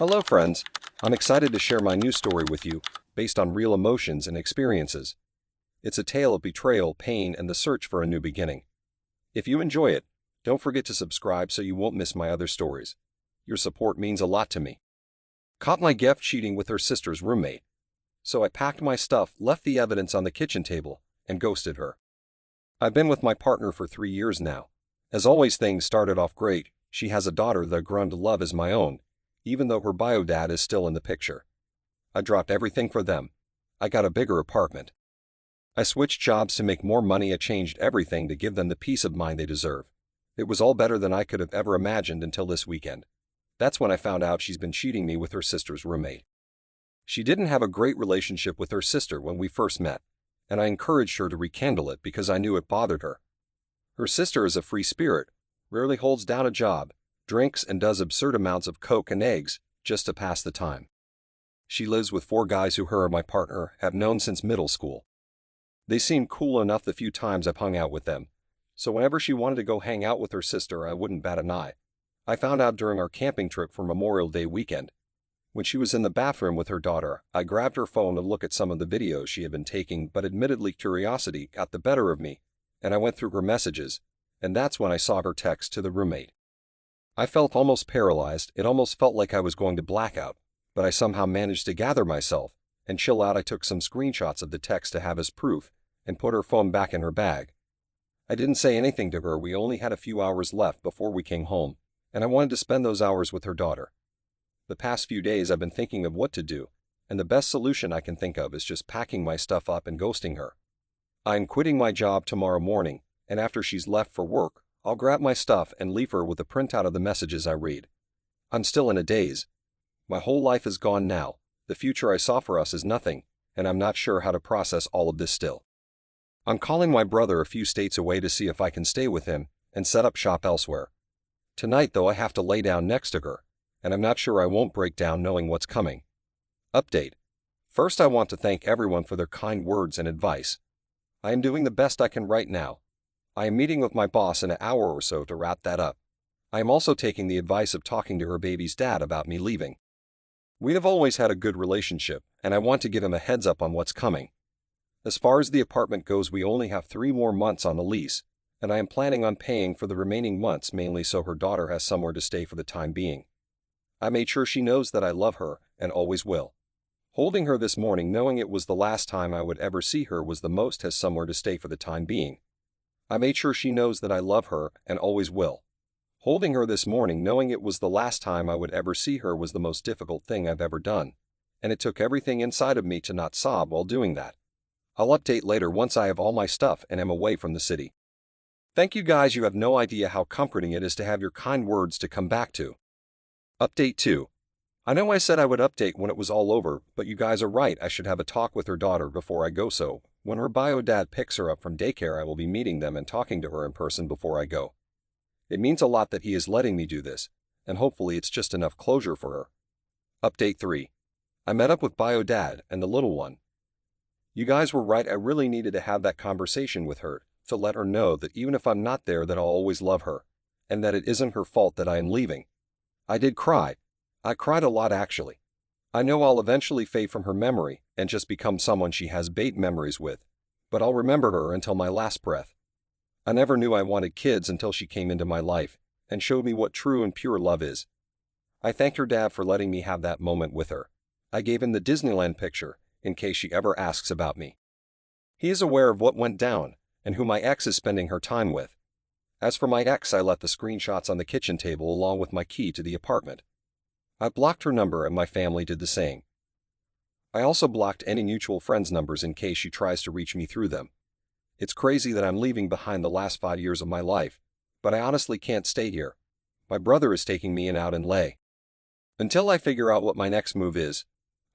Hello, friends. I'm excited to share my new story with you, based on real emotions and experiences. It's a tale of betrayal, pain, and the search for a new beginning. If you enjoy it, don't forget to subscribe so you won't miss my other stories. Your support means a lot to me. Caught my Gef cheating with her sister's roommate. So I packed my stuff, left the evidence on the kitchen table, and ghosted her. I've been with my partner for 3 years now. As always, things started off great. She has a daughter that I've grown to love as my own, even though her bio dad is still in the picture. I dropped everything for them. I got a bigger apartment. I switched jobs to make more money. I changed everything to give them the peace of mind they deserve. It was all better than I could have ever imagined until this weekend. That's when I found out she's been cheating me with her sister's roommate. She didn't have a great relationship with her sister when we first met, and I encouraged her to rekindle it because I knew it bothered her. Her sister is a free spirit, rarely holds down a job, drinks and does absurd amounts of coke and eggs just to pass the time. She lives with 4 guys who her and my partner have known since middle school. They seemed cool enough the few times I've hung out with them, so whenever she wanted to go hang out with her sister, I wouldn't bat an eye. I found out during our camping trip for Memorial Day weekend. When she was in the bathroom with her daughter, I grabbed her phone to look at some of the videos she had been taking, but admittedly curiosity got the better of me, and I went through her messages, and that's when I saw her text to the roommate. I felt almost paralyzed. It almost felt like I was going to black out, but I somehow managed to gather myself and chill out. I took some screenshots of the text to have as proof and put her phone back in her bag. I didn't say anything to her. We only had a few hours left before we came home, and I wanted to spend those hours with her daughter. The past few days I've been thinking of what to do, and the best solution I can think of is just packing my stuff up and ghosting her. I'm quitting my job tomorrow morning, and after she's left for work, I'll grab my stuff and leave her with a printout of the messages I read. I'm still in a daze. My whole life is gone now. The future I saw for us is nothing, and I'm not sure how to process all of this still. I'm calling my brother a few states away to see if I can stay with him and set up shop elsewhere. Tonight, though, I have to lay down next to her, and I'm not sure I won't break down knowing what's coming. Update. First, I want to thank everyone for their kind words and advice. I am doing the best I can right now. I am meeting with my boss in an hour or so to wrap that up. I am also taking the advice of talking to her baby's dad about me leaving. We have always had a good relationship, and I want to give him a heads up on what's coming. As far as the apartment goes, we only have 3 more months on the lease, and I am planning on paying for the remaining months mainly so her daughter has somewhere to stay for the time being. I made sure she knows that I love her and always will. Holding her this morning knowing it was the last time I would ever see her was the most has somewhere to stay for the time being. I made sure she knows that I love her and always will. Holding her this morning knowing it was the last time I would ever see her was the most difficult thing I've ever done, and it took everything inside of me to not sob while doing that. I'll update later once I have all my stuff and am away from the city. Thank you guys. You have no idea how comforting it is to have your kind words to come back to. Update 2. I know I said I would update when it was all over, but you guys are right. I should have a talk with her daughter before I go, so when her bio dad picks her up from daycare I will be meeting them and talking to her in person before I go. It means a lot that he is letting me do this, and hopefully it's just enough closure for her. Update 3. I met up with bio dad and the little one. You guys were right. I really needed to have that conversation with her to let her know that even if I'm not there that I'll always love her, and that it isn't her fault that I am leaving. I did cry. I cried a lot actually. I know I'll eventually fade from her memory and just become someone she has bad memories with, but I'll remember her until my last breath. I never knew I wanted kids until she came into my life and showed me what true and pure love is. I thanked her dad for letting me have that moment with her. I gave him the Disneyland picture in case she ever asks about me. He is aware of what went down and who my ex is spending her time with. As for my ex, I left the screenshots on the kitchen table along with my key to the apartment. I blocked her number and my family did the same. I also blocked any mutual friends' numbers in case she tries to reach me through them. It's crazy that I'm leaving behind the last 5 years of my life, but I honestly can't stay here. My brother is taking me out in LA. Until I figure out what my next move is,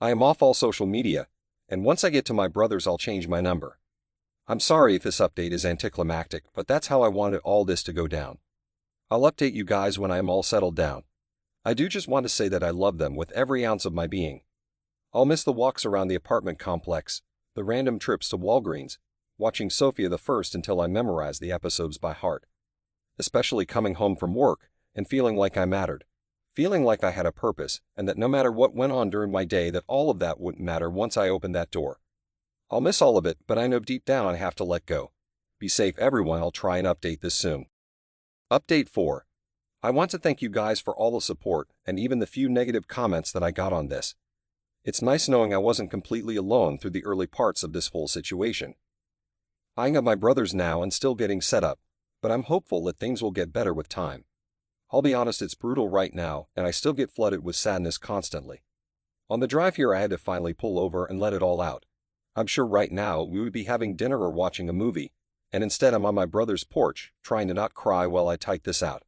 I am off all social media, and once I get to my brother's I'll change my number. I'm sorry if this update is anticlimactic, but that's how I wanted all this to go down. I'll update you guys when I am all settled down. I do just want to say that I love them with every ounce of my being. I'll miss the walks around the apartment complex, the random trips to Walgreens, watching Sofia the First until I memorize the episodes by heart. Especially coming home from work and feeling like I mattered. feeling like I had a purpose and that no matter what went on during my day that all of that wouldn't matter once I opened that door. I'll miss all of it, but I know deep down I have to let go. Be safe everyone, I'll try and update this soon. Update 4. I want to thank you guys for all the support and even the few negative comments that I got on this. It's nice knowing I wasn't completely alone through the early parts of this whole situation. I have my brothers now and still getting set up, but I'm hopeful that things will get better with time. I'll be honest, it's brutal right now, and I still get flooded with sadness constantly. On the drive here I had to finally pull over and let it all out. I'm sure right now we would be having dinner or watching a movie, and instead I'm on my brother's porch, trying to not cry while I type this out.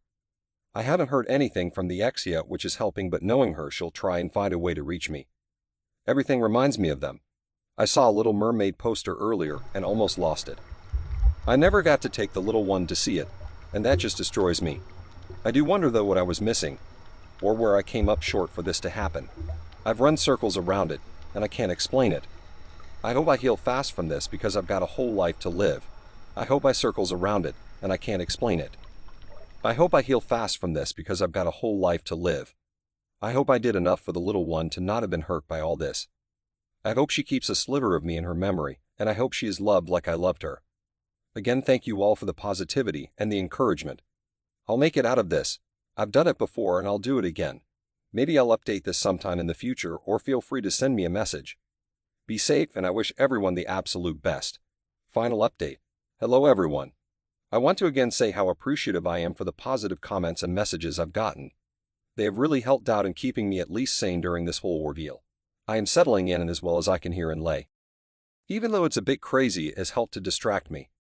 I haven't heard anything from the ex yet, which is helping, but knowing her, she'll try and find a way to reach me. Everything reminds me of them. I saw a Little Mermaid poster earlier and almost lost it. I never got to take the little one to see it, and that just destroys me. I do wonder though what I was missing, or where I came up short for this to happen. I've run circles around it, and I can't explain it. I hope I heal fast from this because I've got a whole life to live. I hope I circles around it, and I can't explain it. I hope I heal fast from this because I've got a whole life to live. I hope I did enough for the little one to not have been hurt by all this. I hope she keeps a sliver of me in her memory, and I hope she is loved like I loved her. Again, thank you all for the positivity and the encouragement. I'll make it out of this. I've done it before and I'll do it again. Maybe I'll update this sometime in the future, or feel free to send me a message. Be safe, and I wish everyone the absolute best. Final update. Hello everyone. I want to again say how appreciative I am for the positive comments and messages I've gotten. They have really helped out in keeping me at least sane during this whole ordeal. I am settling in as well as I can hear and lay. Even though it's a bit crazy, it has helped to distract me.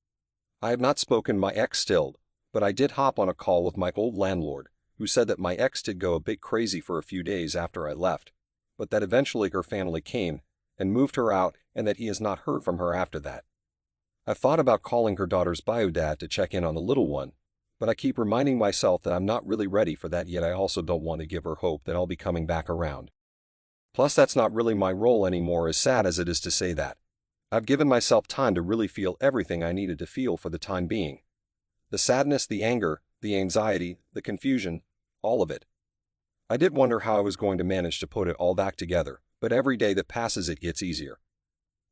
I have not spoken my ex still, but I did hop on a call with my old landlord, who said that my ex did go a bit crazy for a few days after I left, but that eventually her family came and moved her out, and that he has not heard from her after that. I've thought about calling her daughter's biodad to check in on the little one, but I keep reminding myself that I'm not really ready for that yet. I also don't want to give her hope that I'll be coming back around. Plus, that's not really my role anymore, as sad as it is to say that. I've given myself time to really feel everything I needed to feel for the time being. The sadness, the anger, the anxiety, the confusion, all of it. I did wonder how I was going to manage to put it all back together, but every day that passes it gets easier.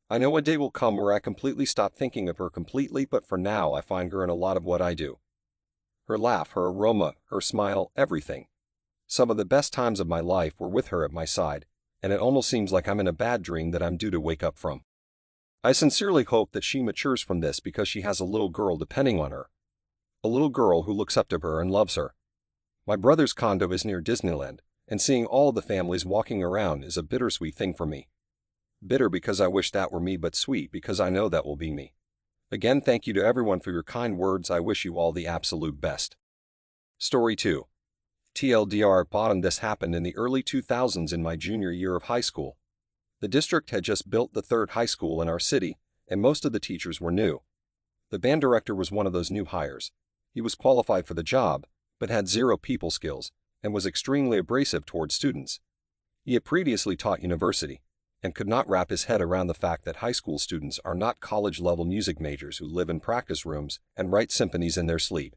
I know a day will come where I completely stop thinking of her completely, but for now I find her in a lot of what I do. Her laugh, her aroma, her smile, everything. Some of the best times of my life were with her at my side, and it almost seems like I'm in a bad dream that I'm due to wake up from. I sincerely hope that she matures from this because she has a little girl depending on her. A little girl who looks up to her and loves her. My brother's condo is near Disneyland, and seeing all of the families walking around is a bittersweet thing for me. Bitter because I wish that were me, but sweet because I know that will be me. Again, thank you to everyone for your kind words. I wish you all the absolute best. Story 2. TLDR bottom. This happened in the early 2000s in my junior year of high school. The district had just built the third high school in our city, and most of the teachers were new. The band director was one of those new hires. He was qualified for the job, but had zero people skills, and was extremely abrasive towards students. He had previously taught university, and could not wrap his head around the fact that high school students are not college-level music majors who live in practice rooms and write symphonies in their sleep.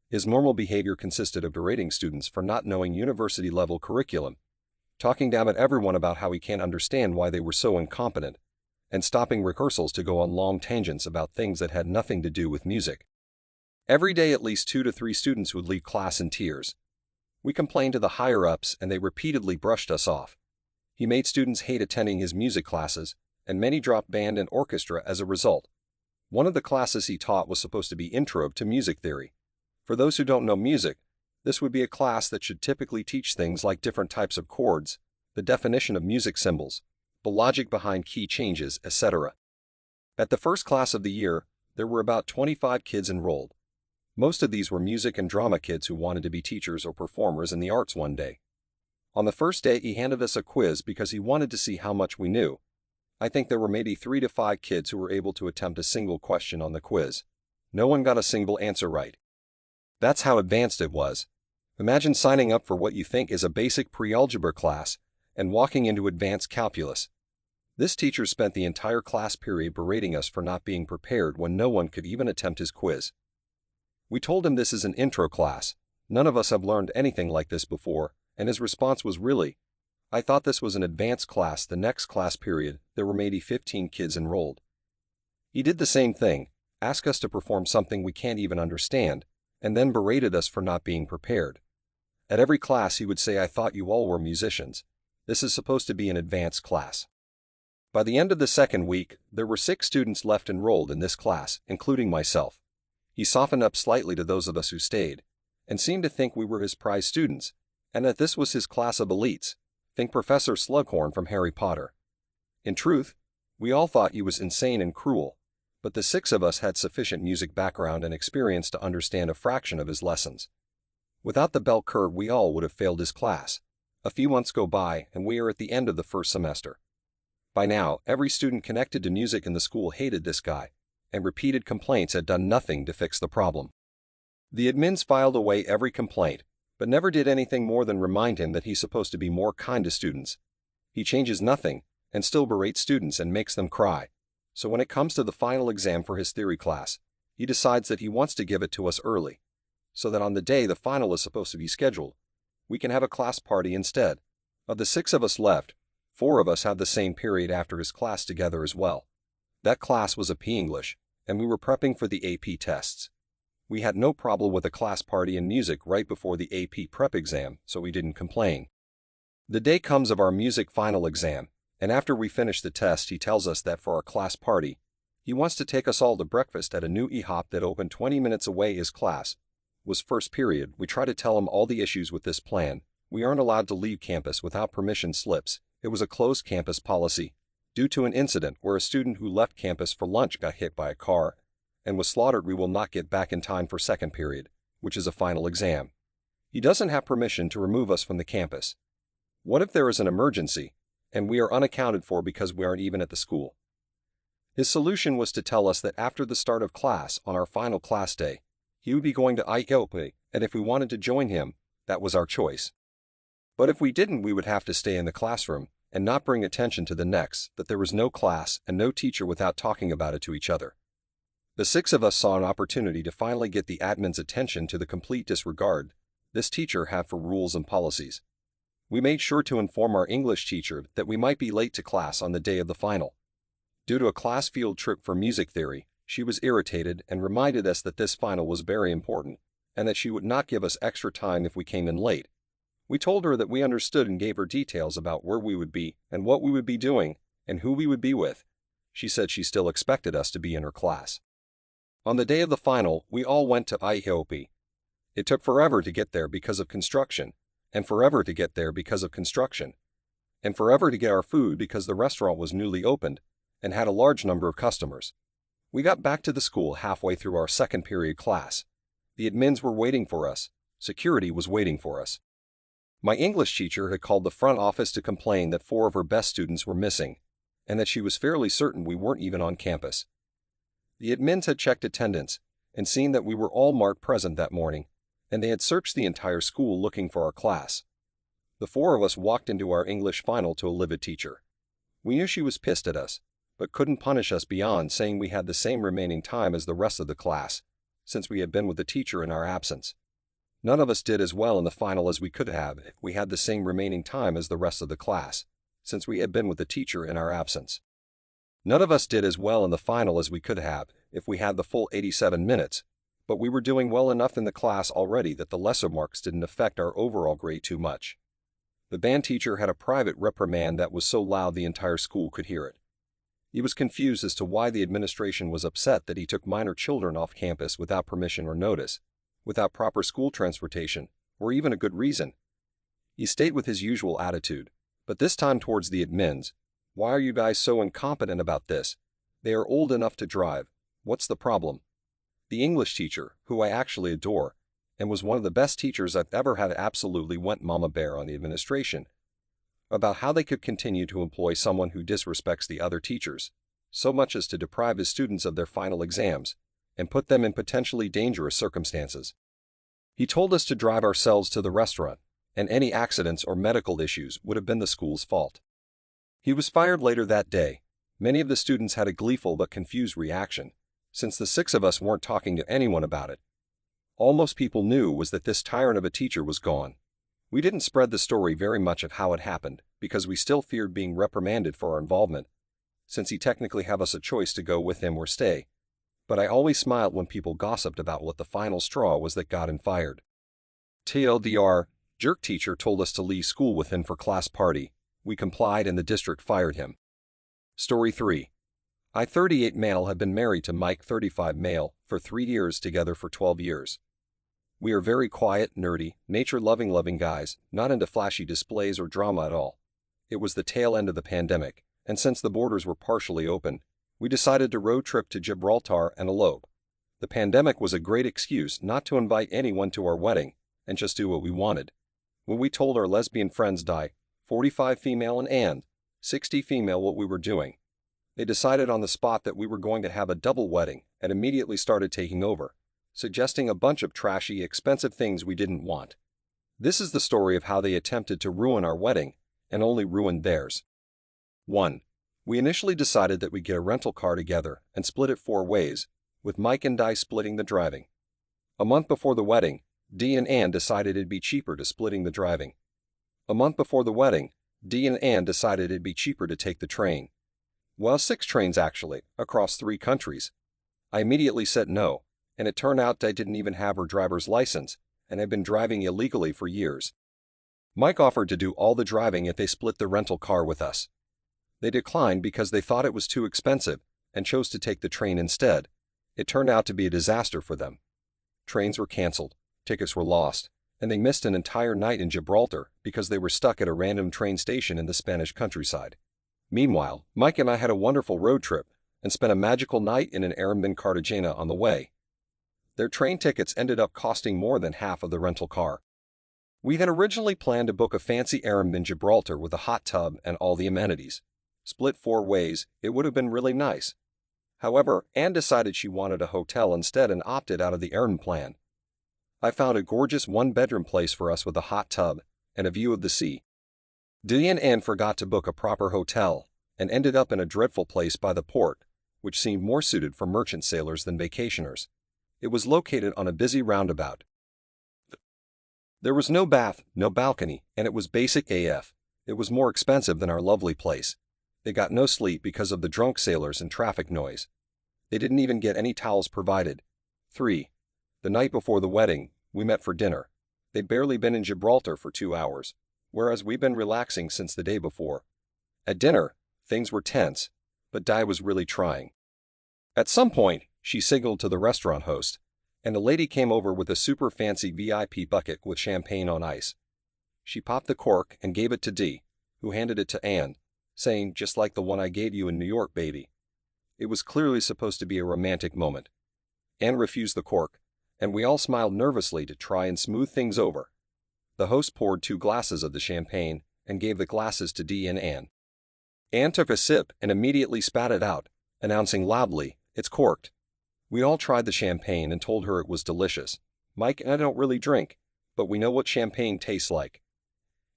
His normal behavior consisted of berating students for not knowing university-level curriculum, talking down at everyone about how he can't understand why they were so incompetent, and stopping rehearsals to go on long tangents about things that had nothing to do with music. Every day at least 2 to 3 students would leave class in tears. We complained to the higher-ups and they repeatedly brushed us off. He made students hate attending his music classes, and many dropped band and orchestra as a result. One of the classes he taught was supposed to be Intro to Music Theory. For those who don't know music, this would be a class that should typically teach things like different types of chords, the definition of music symbols, the logic behind key changes, etc. At the first class of the year, there were about 25 kids enrolled. Most of these were music and drama kids who wanted to be teachers or performers in the arts one day. On the first day, he handed us a quiz because he wanted to see how much we knew. I think there were maybe 3 to 5 kids who were able to attempt a single question on the quiz. No one got a single answer right. That's how advanced it was. Imagine signing up for what you think is a basic pre-algebra class and walking into advanced calculus. This teacher spent the entire class period berating us for not being prepared when no one could even attempt his quiz. We told him this is an intro class. None of us have learned anything like this before, and his response was, "Really? I thought this was an advanced class." The next class period, there were maybe 15 kids enrolled. He did the same thing, asked us to perform something we can't even understand, and then berated us for not being prepared. At every class he would say, "I thought you all were musicians. This is supposed to be an advanced class." By the end of the second week, there were 6 students left enrolled in this class, including myself. He softened up slightly to those of us who stayed, and seemed to think we were his prize students, and that this was his class of elites. Think Professor Slughorn from Harry Potter. In truth, we all thought he was insane and cruel, but the 6 of us had sufficient music background and experience to understand a fraction of his lessons. Without the bell curve, we all would have failed his class. A few months go by, and we are at the end of the first semester. By now, every student connected to music in the school hated this guy, and repeated complaints had done nothing to fix the problem. The admins filed away every complaint, but never did anything more than remind him that he's supposed to be more kind to students. He changes nothing, and still berates students and makes them cry. So when it comes to the final exam for his theory class, he decides that he wants to give it to us early, so that on the day the final is supposed to be scheduled, we can have a class party instead. Of the 6 of us left, 4 of us had the same period after his class together as well. That class was AP English, and we were prepping for the AP tests. We had no problem with a class party and music right before the AP prep exam, so we didn't complain. The day comes of our music final exam, and after we finish the test, he tells us that for our class party, he wants to take us all to breakfast at a new IHOP that opened 20 minutes away. His class was first period. We try to tell him all the issues with this plan. We aren't allowed to leave campus without permission slips. It was a closed campus policy, due to an incident where a student who left campus for lunch got hit by a car and was slaughtered. We will not get back in time for second period, which is a final exam. He doesn't have permission to remove us from the campus. What if there is an emergency, and we are unaccounted for because we aren't even at the school? His solution was to tell us that after the start of class on our final class day, he would be going to IHOP, and if we wanted to join him, that was our choice. But if we didn't, we would have to stay in the classroom and not bring attention to the next, that there was no class and no teacher without talking about it to each other. The 6 of us saw an opportunity to finally get the admin's attention to the complete disregard this teacher had for rules and policies. We made sure to inform our English teacher that we might be late to class on the day of the final. Due to a class field trip for music theory, she was irritated and reminded us that this final was very important, and that she would not give us extra time if we came in late. We told her that we understood and gave her details about where we would be and what we would be doing and who we would be with. She said she still expected us to be in her class. On the day of the final, we all went to IHOP. It took forever to get there because of construction, and forever to get there because of construction, and forever to get our food because the restaurant was newly opened and had a large number of customers. We got back to the school halfway through our second period class. The admins were waiting for us. Security was waiting for us. My English teacher had called the front office to complain that 4 of her best students were missing, and that she was fairly certain we weren't even on campus. The admins had checked attendance and seen that we were all marked present that morning, and they had searched the entire school looking for our class. The 4 of us walked into our English final to a livid teacher. We knew she was pissed at us, but couldn't punish us beyond saying we had the same remaining time as the rest of the class, since we had been with the teacher in our absence. None of us did as well in the final as we could have if we had the same remaining time as the rest of the class, since we had been with the teacher in our absence. None of us did as well in the final as we could have if we had the full 87 minutes, but we were doing well enough in the class already that the lesser marks didn't affect our overall grade too much. The band teacher had a private reprimand that was so loud the entire school could hear it. He was confused as to why the administration was upset that he took minor children off campus without permission or notice, without proper school transportation, or even a good reason. He stayed with his usual attitude, but this time towards the admins. Why are you guys so incompetent about this? They are old enough to drive. What's the problem? The English teacher, who I actually adore, and was one of the best teachers I've ever had, absolutely went mama bear on the administration about how they could continue to employ someone who disrespects the other teachers, so much as to deprive his students of their final exams and put them in potentially dangerous circumstances. He told us to drive ourselves to the restaurant, and any accidents or medical issues would have been the school's fault. He was fired later that day. Many of the students had a gleeful but confused reaction, since the 6 of us weren't talking to anyone about it. All most people knew was that this tyrant of a teacher was gone. We didn't spread the story very much of how it happened because we still feared being reprimanded for our involvement, since he technically have us a choice to go with him or stay. But I always smiled when people gossiped about what the final straw was that got him fired. TLDR, jerk teacher told us to leave school with him for class party. We complied and the district fired him. Story 3. I, 38 male, have been married to Mike, 35 male, for 3 years, together for 12 years. We are very quiet, nerdy, nature-loving guys, not into flashy displays or drama at all. It was the tail end of the pandemic, and since the borders were partially open, we decided to road trip to Gibraltar and elope. The pandemic was a great excuse not to invite anyone to our wedding and just do what we wanted. When we told our lesbian friends, 45 female and 60 female, what we were doing, they decided on the spot that we were going to have a double wedding and immediately started taking over, suggesting a bunch of trashy, expensive things we didn't want. This is the story of how they attempted to ruin our wedding and only ruined theirs. 1. We initially decided that we'd get a rental car together and split it 4 ways, with Mike and Di splitting the driving. A month before the wedding, Dee and Ann decided it'd be cheaper to splitting the driving. A month before the wedding, Dee and Ann decided it'd be cheaper to take the train. Well, 6 trains actually, across 3 countries. I immediately said no, and it turned out Di didn't even have her driver's license and had been driving illegally for years. Mike offered to do all the driving if they split the rental car with us. They declined because they thought it was too expensive and chose to take the train instead. It turned out to be a disaster for them. Trains were canceled, tickets were lost, and they missed an entire night in Gibraltar because they were stuck at a random train station in the Spanish countryside. Meanwhile, Mike and I had a wonderful road trip and spent a magical night in an Airbnb in Cartagena on the way. Their train tickets ended up costing more than half of the rental car. We had originally planned to book a fancy Airbnb in Gibraltar with a hot tub and all the amenities. Split 4 ways, it would have been really nice. However, Anne decided she wanted a hotel instead and opted out of the Airbnb plan. I found a gorgeous 1-bedroom place for us with a hot tub and a view of the sea. Dee and Anne forgot to book a proper hotel and ended up in a dreadful place by the port, which seemed more suited for merchant sailors than vacationers. It was located on a busy roundabout. There was no bath, no balcony, and it was basic AF. It was more expensive than our lovely place. They got no sleep because of the drunk sailors and traffic noise. They didn't even get any towels provided. 3. The night before the wedding, we met for dinner. They'd barely been in Gibraltar for 2 hours, whereas we'd been relaxing since the day before. At dinner, things were tense, but Di was really trying. At some point, she signaled to the restaurant host, and a lady came over with a super fancy VIP bucket with champagne on ice. She popped the cork and gave it to Dee, who handed it to Anne, saying, "Just like the one I gave you in New York, baby." It was clearly supposed to be a romantic moment. Anne refused the cork, and we all smiled nervously to try and smooth things over. The host poured 2 glasses of the champagne and gave the glasses to Dee and Anne. Anne took a sip and immediately spat it out, announcing loudly, "It's corked." We all tried the champagne and told her it was delicious. Mike and I don't really drink, but we know what champagne tastes like.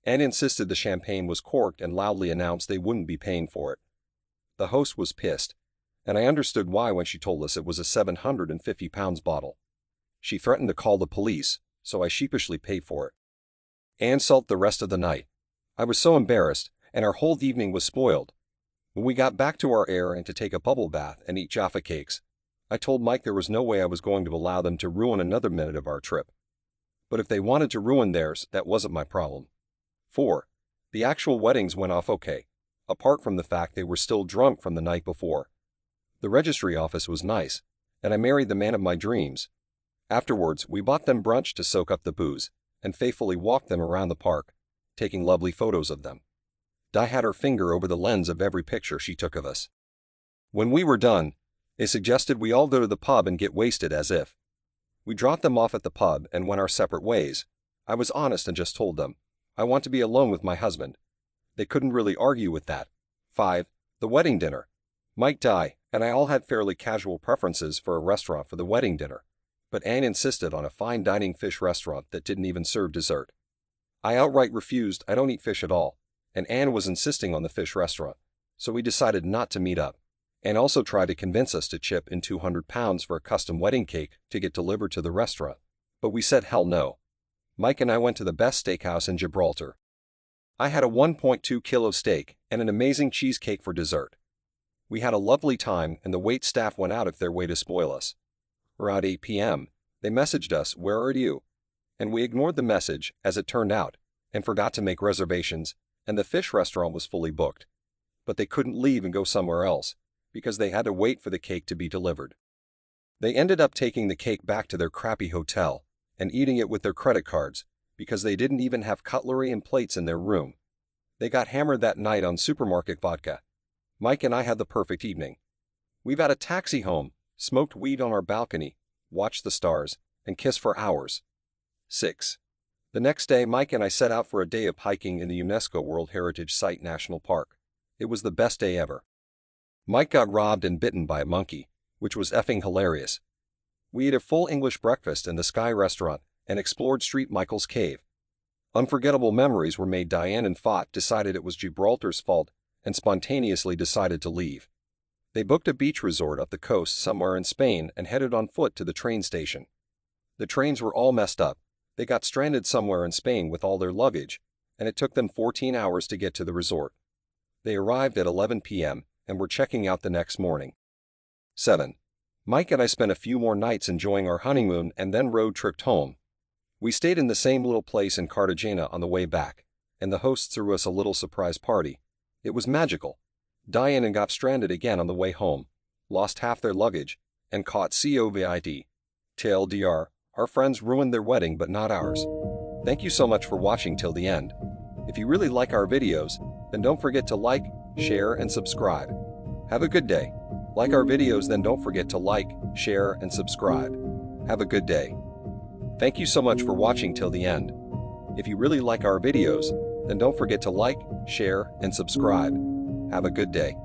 Anne insisted the champagne was corked and loudly announced they wouldn't be paying for it. The host was pissed, and I understood why when she told us it was a 750 pounds bottle. She threatened to call the police, so I sheepishly paid for it. Anne sulked the rest of the night. I was so embarrassed, and our whole evening was spoiled. When we got back to our air and to take a bubble bath and eat Jaffa cakes, I told Mike there was no way I was going to allow them to ruin another minute of our trip. But if they wanted to ruin theirs, that wasn't my problem. 4. The actual weddings went off okay, apart from the fact they were still drunk from the night before. The registry office was nice, and I married the man of my dreams. Afterwards, we bought them brunch to soak up the booze, and faithfully walked them around the park, taking lovely photos of them. Di had her finger over the lens of every picture she took of us. When we were done, they suggested we all go to the pub and get wasted as if. We dropped them off at the pub and went our separate ways. I was honest and just told them, I want to be alone with my husband. They couldn't really argue with that. 5. The wedding dinner. Mike, Di, and I all had fairly casual preferences for a restaurant for the wedding dinner, but Anne insisted on a fine dining fish restaurant that didn't even serve dessert. I outright refused. I don't eat fish at all, and Anne was insisting on the fish restaurant, so we decided not to meet up. Anne also tried to convince us to chip in 200 pounds for a custom wedding cake to get delivered to the restaurant, but we said hell no. Mike and I went to the best steakhouse in Gibraltar. I had a 1.2 kilo steak and an amazing cheesecake for dessert. We had a lovely time and the wait staff went out of their way to spoil us. Around 8 p.m., they messaged us, "Where are you?" And we ignored the message, as it turned out, and forgot to make reservations, and the fish restaurant was fully booked. But they couldn't leave and go somewhere else, because they had to wait for the cake to be delivered. They ended up taking the cake back to their crappy hotel and eating it with their credit cards, because they didn't even have cutlery and plates in their room. They got hammered that night on supermarket vodka. Mike and I had the perfect evening. We've had a taxi home, smoked weed on our balcony, watched the stars, and kissed for hours. 6. The next day, Mike and I set out for a day of hiking in the UNESCO World Heritage Site National Park. It was the best day ever. Mike got robbed and bitten by a monkey, which was effing hilarious. We ate a full English breakfast in the Sky Restaurant and explored St. Michael's Cave. Unforgettable memories were made. Diane and Fat decided it was Gibraltar's fault and spontaneously decided to leave. They booked a beach resort up the coast somewhere in Spain and headed on foot to the train station. The trains were all messed up. They got stranded somewhere in Spain with all their luggage, and it took them 14 hours to get to the resort. They arrived at 11 p.m. and were checking out the next morning. 7. Mike and I spent a few more nights enjoying our honeymoon and then road tripped home. We stayed in the same little place in Cartagena on the way back, and the host threw us a little surprise party. It was magical. Diane got stranded again on the way home, lost half their luggage, and caught COVID. TLDR, our friends ruined their wedding but not ours. Thank you so much for watching till the end. If you really like our videos, then don't forget to like, share, and subscribe. Have a good day. Like our videos, then don't forget to like, share, and subscribe. Have a good day. Thank you so much for watching till the end. If you really like our videos, then don't forget to like, share, and subscribe. Have a good day.